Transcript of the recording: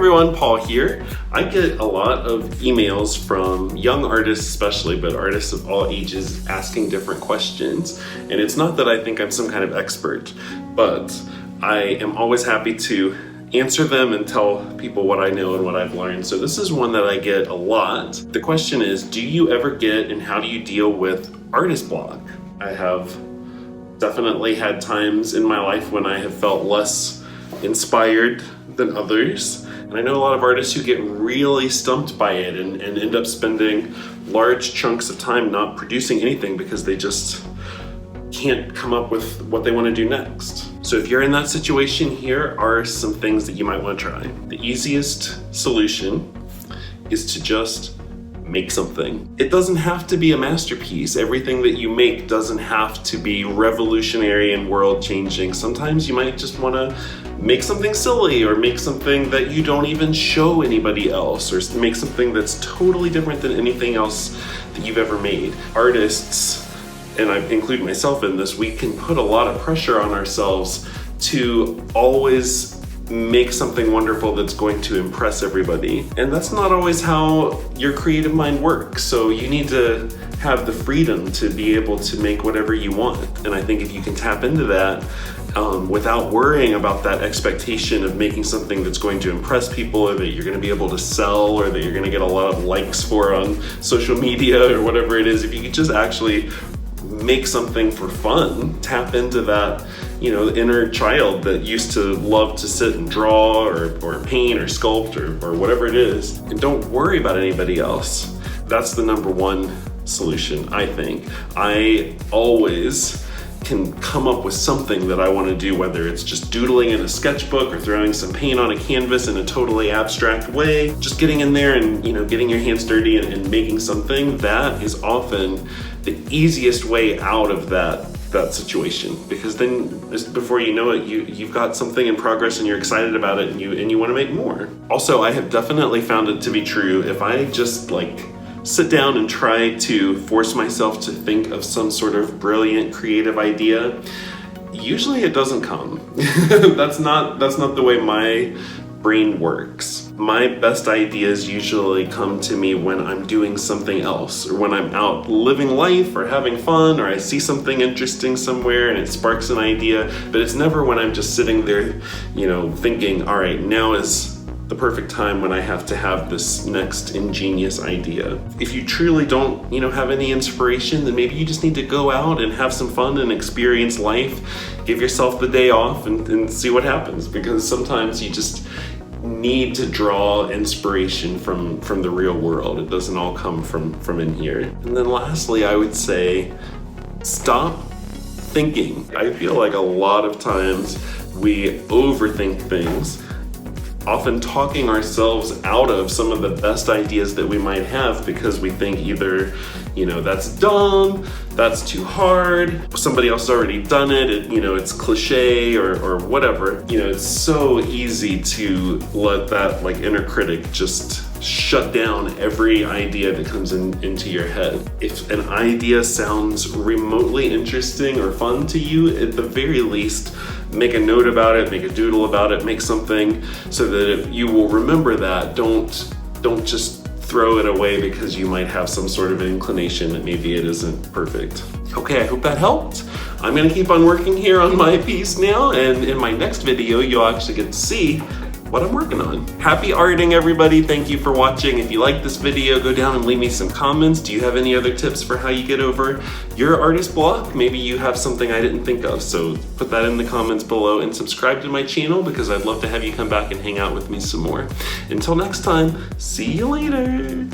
everyone, Paul here. I get a lot of emails from young artists especially, but artists of all ages asking different questions. And it's not that I think I'm some kind of expert, but I am always happy to answer them and tell people what I know and what I've learned. So this is one that I get a lot. The question is, do you ever get and how do you deal with artist block? I have definitely had times in my life when I have felt less inspired than others. And I know a lot of artists who get really stumped by it and end up spending large chunks of time not producing anything because they just can't come up with what they want to do next. So if you're in that situation, here are some things that you might want to try. The easiest solution is to just make something. It doesn't have to be a masterpiece. Everything that you make doesn't have to be revolutionary and world-changing. Sometimes you might just want to make something silly, or make something that you don't even show anybody else, or make something that's totally different than anything else that you've ever made. Artists, and I include myself in this, we can put a lot of pressure on ourselves to always make something wonderful that's going to impress everybody. And that's not always how your creative mind works. So you need to have the freedom to be able to make whatever you want. And I think if you can tap into that without worrying about that expectation of making something that's going to impress people, or that you're going to be able to sell, or that you're going to get a lot of likes for on social media or whatever it is, if you could just actually make something for fun, tap into that, inner child that used to love to sit and draw or paint or sculpt or whatever it is, and don't worry about anybody else. That's the number one solution, I think. I always can come up with something that I want to do, whether it's just doodling in a sketchbook or throwing some paint on a canvas in a totally abstract way. Just getting in there and getting your hands dirty and making something, that is often the easiest way out of that situation, because then before you know it, you've got something in progress and you're excited about it and you want to make more. Also, I have definitely found it to be true, if I just sit down and try to force myself to think of some sort of brilliant creative idea, usually it doesn't come. That's not the way my brain works. My best ideas usually come to me when I'm doing something else, or when I'm out living life or having fun, or I see something interesting somewhere and it sparks an idea. But it's never when I'm just sitting there, thinking, all right, now is the perfect time when I have to have this next ingenious idea. If you truly don't, have any inspiration, then maybe you just need to go out and have some fun and experience life. Give yourself the day off and see what happens, because sometimes you just need to draw inspiration from the real world. It doesn't all come from in here. And then lastly, I would say, stop thinking. I feel like a lot of times we overthink things, often talking ourselves out of some of the best ideas that we might have, because we think either, that's dumb, that's too hard, somebody else has already done it, it's cliche or whatever. It's so easy to let that inner critic just shut down every idea that comes into your head. If an idea sounds remotely interesting or fun to you, at the very least, make a note about it, make a doodle about it, make something so that you will remember that. Don't just throw it away because you might have some sort of inclination that maybe it isn't perfect. Okay, I hope that helped. I'm gonna keep on working here on my piece now, and in my next video, you'll actually get to see what I'm working on. Happy arting, everybody. Thank you for watching. If you like this video, go down and leave me some comments. Do you have any other tips for how you get over your artist block? Maybe you have something I didn't think of, so put that in the comments below, and subscribe to my channel, because I'd love to have you come back and hang out with me some more. Until next time, see you later.